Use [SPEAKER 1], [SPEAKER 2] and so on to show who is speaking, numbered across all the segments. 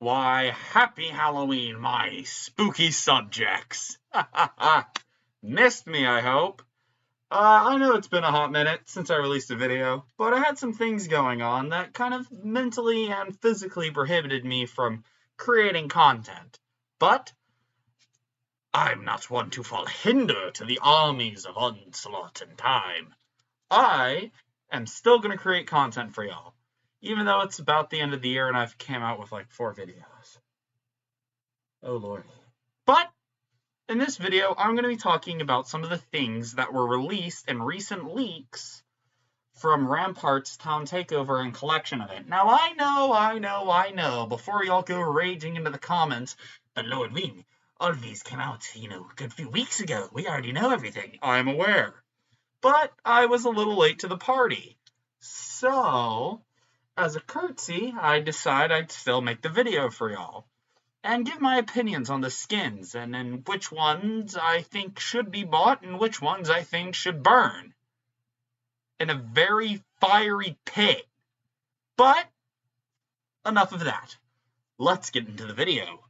[SPEAKER 1] Why, happy Halloween, my spooky subjects! Missed me, I hope. I know it's been a hot minute since I released a video, but I had some things going on that kind of mentally and physically prohibited me from creating content. But I'm not one to fall hinder to the armies of onslaught and time. I am still going to create content for y'all, even though it's about the end of the year and I've came out with like 4 videos. Oh lord. But in this video, I'm going to be talking about some of the things that were released in recent leaks from Rampart's Town Takeover and Collection event. Now, I know, before y'all go raging into the comments, but Lord Wing, all of these came out, a good few weeks ago. We already know everything. I'm aware. But I was a little late to the party. So, as a courtesy, I decided I'd still make the video for y'all and give my opinions on the skins and in which ones I think should be bought and which ones I think should burn in a very fiery pit. But enough of that. Let's get into the video,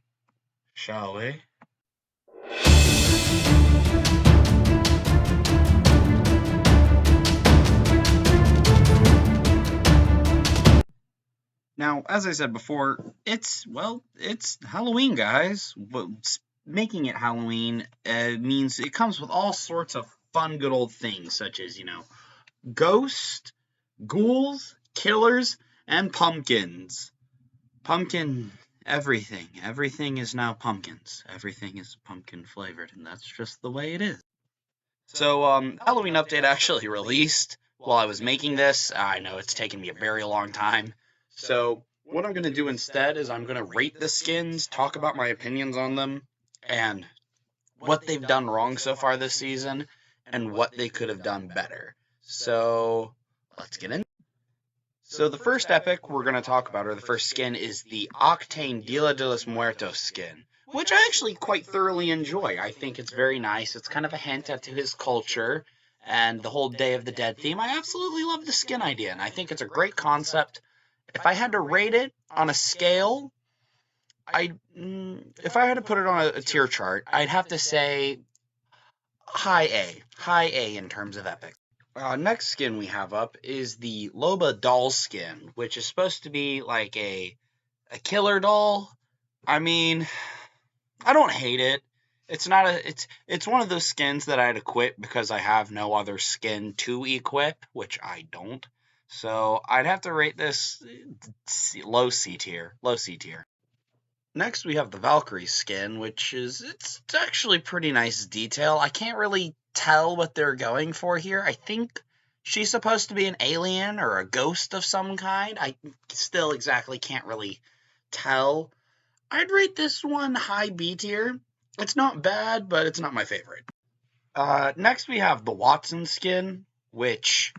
[SPEAKER 1] shall we? Now, as I said before, it's Halloween, guys. Making it Halloween means it comes with all sorts of fun, good old things, such as, ghosts, ghouls, killers, and pumpkins. Pumpkin, everything. Everything is now pumpkins. Everything is pumpkin flavored, and that's just the way it is. So, Halloween Update actually released while I was making this. I know it's taken me a very long time. So, what I'm going to do instead is I'm going to rate the skins, talk about my opinions on them, and what they've done wrong so far this season, and what they could have done better. So, let's get in. So, the first epic we're going to talk about, or the first skin, is the Octane Dia de los Muertos skin, which I actually quite thoroughly enjoy. I think it's very nice. It's kind of a hint to his culture and the whole Day of the Dead theme. I absolutely love the skin idea, and I think it's a great concept. If I had to rate it on a scale, if I had to put it on a tier chart, I'd have to say high A in terms of epic. Next skin we have up is the Loba doll skin, which is supposed to be like a killer doll. I mean, I don't hate it. It's one of those skins that I'd equip because I have no other skin to equip, which I don't. So I'd have to rate this low C tier. Next we have the Valkyrie skin, which it's actually pretty nice detail. I can't really tell what they're going for here. I think she's supposed to be an alien or a ghost of some kind. I still exactly can't really tell. I'd rate this one high B tier. It's not bad, but it's not my favorite. Next we have the Watson skin, which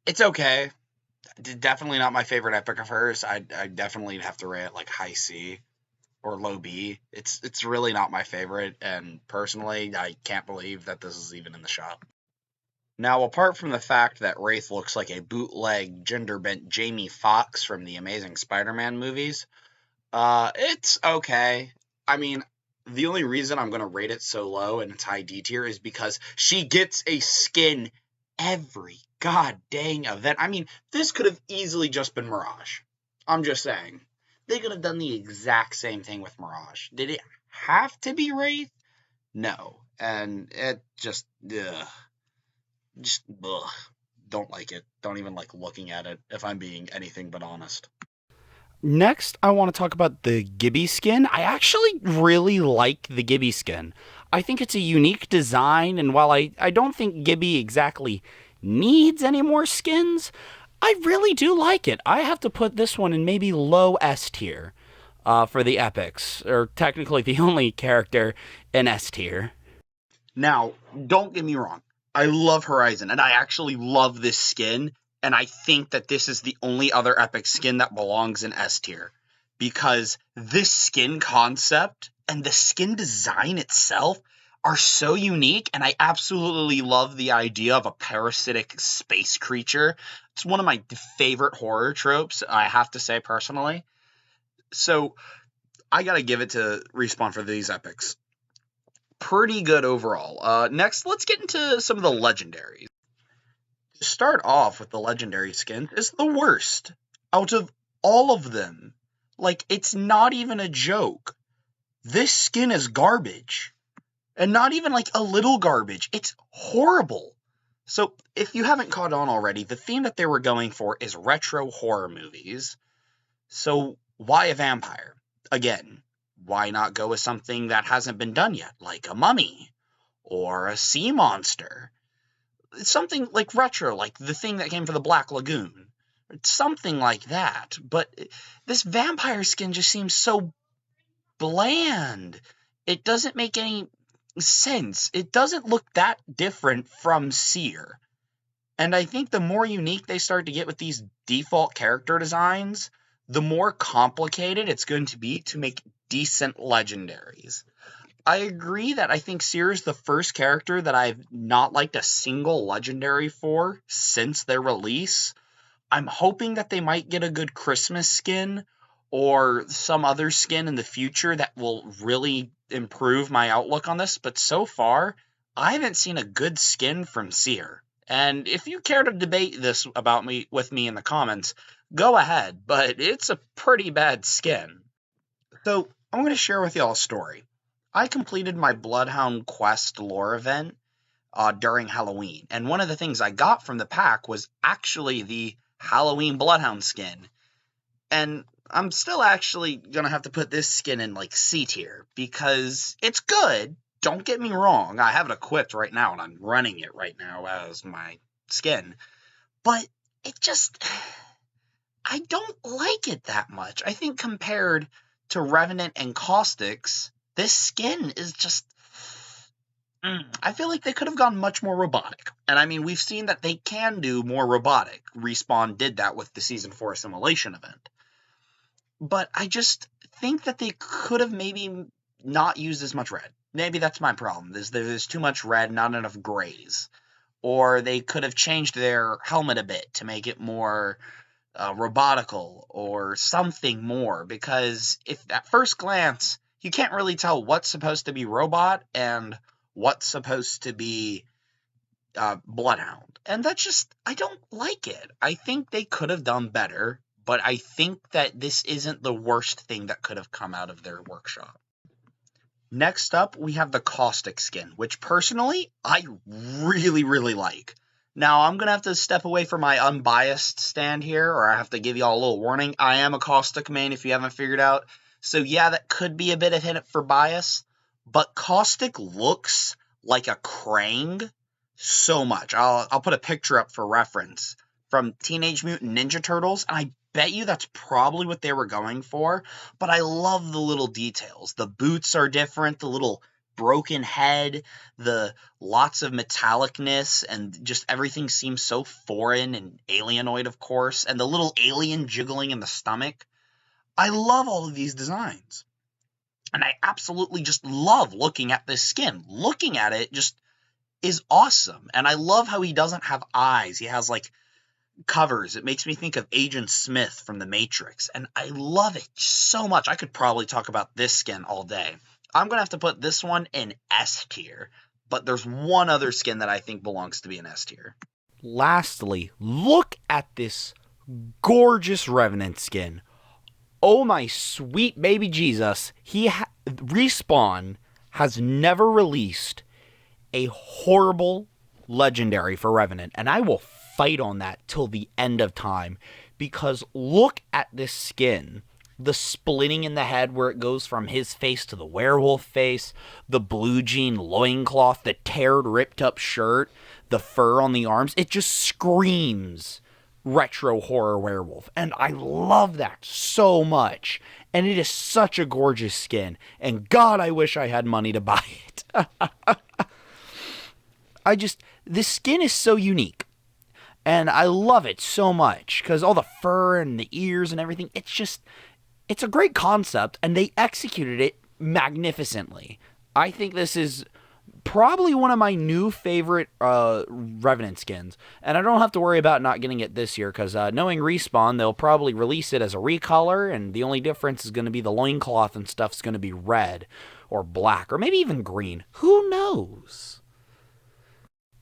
[SPEAKER 1] it's okay. Definitely not my favorite epic of hers. I definitely have to rate it like high C or low B. It's really not my favorite, and personally, I can't believe that this is even in the shop. Now, apart from the fact that Wraith looks like a bootleg, gender-bent Jamie Foxx from the Amazing Spider-Man movies, it's okay. I mean, the only reason I'm going to rate it so low and it's high D tier is because she gets a skin every god dang event. I mean, this could have easily just been Mirage. I'm just saying. They could have done the exact same thing with Mirage. Did it have to be Wraith? No. And it just, ugh. Don't like it. Don't even like looking at it, if I'm being anything but honest.
[SPEAKER 2] Next, I want to talk about the Gibby skin. I actually really like the Gibby skin. I think it's a unique design, and while I don't think Gibby exactly needs any more skins, I really do like it. I have to put this one in maybe low S tier for the epics, or technically the only character in S tier.
[SPEAKER 1] Now, don't get me wrong. I love Horizon, and I actually love this skin, and I think that this is the only other epic skin that belongs in S tier. Because this skin concept and the skin design itself are so unique, and I absolutely love the idea of a parasitic space creature. It's one of my favorite horror tropes, I have to say personally. So I gotta give it to Respawn for these epics. Pretty good overall. Next, let's get into some of the legendaries. To start off with the legendary skins is the worst out of all of them. Like, it's not even a joke. This skin is garbage. And not even like a little garbage. It's horrible. So, if you haven't caught on already, the theme that they were going for is retro horror movies. So, why a vampire? Again, why not go with something that hasn't been done yet, like a mummy or a sea monster? Something like retro, like the thing that came for the Black Lagoon. Something like that. But this vampire skin just seems so bland. It doesn't make any sense. It doesn't look that different from Seer. And I think the more unique they start to get with these default character designs, the more complicated it's going to be to make decent legendaries. I agree that I think Seer is the first character that I've not liked a single legendary for since their release. I'm hoping that they might get a good Christmas skin or some other skin in the future that will really improve my outlook on this, but so far, I haven't seen a good skin from Seer. And if you care to debate this about me with me in the comments, go ahead, but it's a pretty bad skin. So, I'm going to share with y'all a story. I completed my Bloodhound Quest lore event during Halloween, and one of the things I got from the pack was actually the Halloween Bloodhound skin. And I'm still actually going to have to put this skin in, like, C tier, because it's good. Don't get me wrong. I have it equipped right now, and I'm running it right now as my skin. But it just... I don't like it that much. I think compared to Revenant and Caustics, this skin is just... I feel like they could have gone much more robotic. And I mean, we've seen that they can do more robotic. Respawn did that with the Season 4 Assimilation event. But I just think that they could have maybe not used as much red. Maybe that's my problem. There's too much red, not enough grays. Or they could have changed their helmet a bit to make it more robotical or something more. Because if at first glance, you can't really tell what's supposed to be robot and what's supposed to be Bloodhound. And that's just, I don't like it. I think they could have done better. But I think that this isn't the worst thing that could have come out of their workshop. Next up, we have the Caustic skin, which personally, I really, really like. Now, I'm going to have to step away from my unbiased stand here, or I have to give y'all a little warning. I am a Caustic main if you haven't figured out. So yeah, that could be a bit of hit for bias. But Caustic looks like a Krang so much. I'll put a picture up for reference from Teenage Mutant Ninja Turtles, and I bet you that's probably what they were going for, but I love the little details. The boots are different, the little broken head, the lots of metallicness, and just everything seems so foreign and alienoid, of course, and the little alien jiggling in the stomach. I love all of these designs. And I absolutely just love looking at this skin. Looking at it just is awesome. And I love how he doesn't have eyes. He has, like, covers. It makes me think of Agent Smith from The Matrix, and I love it so much. I could probably talk about this skin all day. I'm going to have to put this one in S tier, but there's one other skin that I think belongs to be in S tier.
[SPEAKER 2] Lastly, look at this gorgeous Revenant skin. Oh my sweet baby Jesus. Respawn has never released a horrible legendary for Revenant, and I will fight on that till the end of time, because look at this skin. The splitting in the head where it goes from his face to the werewolf face, the blue jean loincloth, the teared, ripped up shirt, the fur on the arms, it just screams retro horror werewolf, and I love that so much. And it is such a gorgeous skin, and God, I wish I had money to buy it. This skin is so unique. And I love it so much, because all the fur and the ears and everything, it's a great concept, and they executed it magnificently. I think this is probably one of my new favorite Revenant skins. And I don't have to worry about not getting it this year because knowing Respawn, they'll probably release it as a recolor, and the only difference is going to be the loincloth and stuff's going to be red or black or maybe even green. Who knows?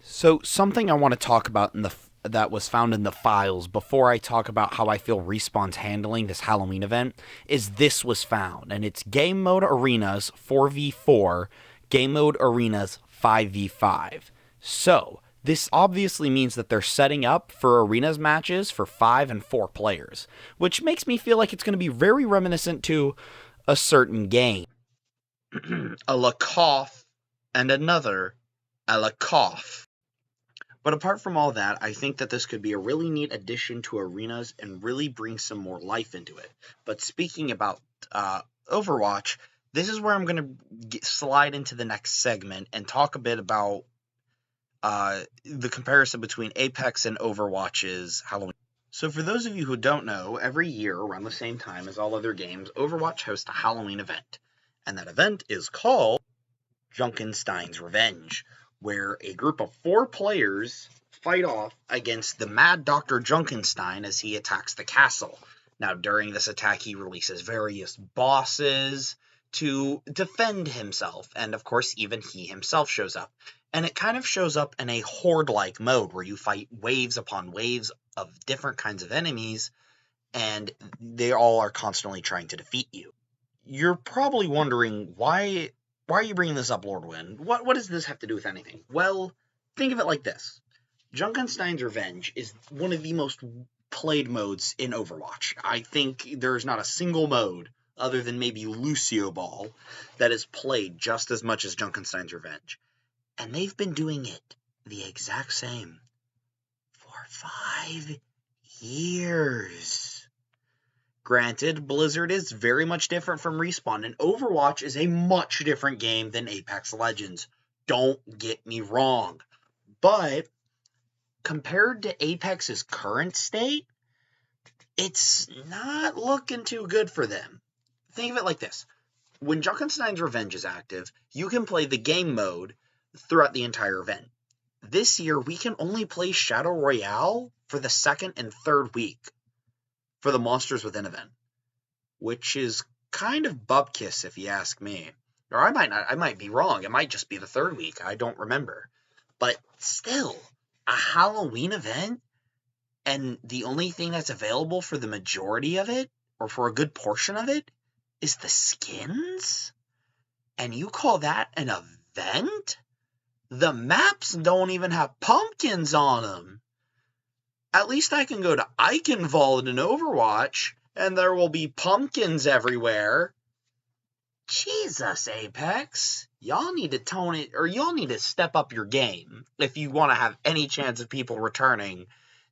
[SPEAKER 2] So something I want to talk about that was found in the files before I talk about how I feel Respawn's handling this Halloween event is this was found, and it's game mode arenas 4v4, game mode arenas 5v5. So this obviously means that they're setting up for arenas matches for 5 and 4 players, which makes me feel like it's going to be very reminiscent to a certain game.
[SPEAKER 1] A Lakoff and another a Lakoff. But apart from all that, I think that this could be a really neat addition to arenas and really bring some more life into it. But speaking about Overwatch, this is where I'm going to slide into the next segment and talk a bit about the comparison between Apex and Overwatch's Halloween. So for those of you who don't know, every year around the same time as all other games, Overwatch hosts a Halloween event. And that event is called Junkenstein's Revenge, where a group of 4 players fight off against the Mad Dr. Junkenstein as he attacks the castle. Now, during this attack, he releases various bosses to defend himself, and of course, even he himself shows up. And it kind of shows up in a horde-like mode, where you fight waves upon waves of different kinds of enemies, and they all are constantly trying to defeat you. You're probably wondering, why are you bringing this up, Lord Wynn? What does this have to do with anything? Well, think of it like this. Junkenstein's Revenge is one of the most played modes in Overwatch. I think there's not a single mode, other than maybe Lucio Ball, that is played just as much as Junkenstein's Revenge. And they've been doing it the exact same for 5 years. Granted, Blizzard is very much different from Respawn, and Overwatch is a much different game than Apex Legends. Don't get me wrong. But compared to Apex's current state, it's not looking too good for them. Think of it like this. When Junkenstein's Revenge is active, you can play the game mode throughout the entire event. This year, we can only play Shadow Royale for the 2nd and 3rd week for the Monsters Within event, which is kind of bupkis if you ask me. Or I might be wrong. It might just be the 3rd week. I don't remember. But still, a Halloween event, and the only thing that's available for the majority of it, or for a good portion of it, is the skins? And you call that an event? The maps don't even have pumpkins on them. At least I can go to Eichenwald in Overwatch, and there will be pumpkins everywhere. Jesus, Apex. Y'all need to tone it, or y'all need to step up your game if you want to have any chance of people returning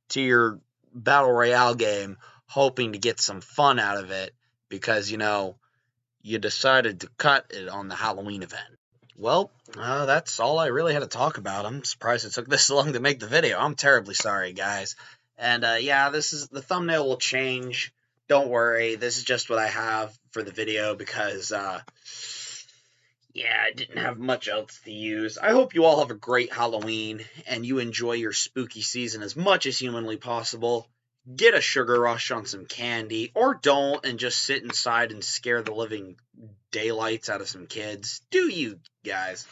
[SPEAKER 1] to your Battle Royale game, hoping to get some fun out of it, because, you decided to cut it on the Halloween event. Well, that's all I really had to talk about. I'm surprised it took this long to make the video. I'm terribly sorry, guys. And the thumbnail will change. Don't worry, this is just what I have for the video because, I didn't have much else to use. I hope you all have a great Halloween and you enjoy your spooky season as much as humanly possible. Get a sugar rush on some candy, or don't, and just sit inside and scare the living daylights out of some kids. Do you guys?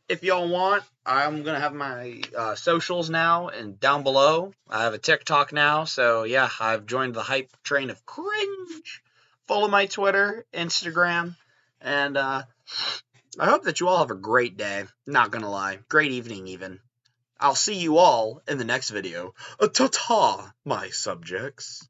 [SPEAKER 1] If y'all want, I'm going to have my socials now and down below. I have a TikTok now, so yeah, I've joined the hype train of cringe. Follow my Twitter, Instagram, and I hope that you all have a great day. Not going to lie. Great evening, even. I'll see you all in the next video. Ta-ta, my subjects.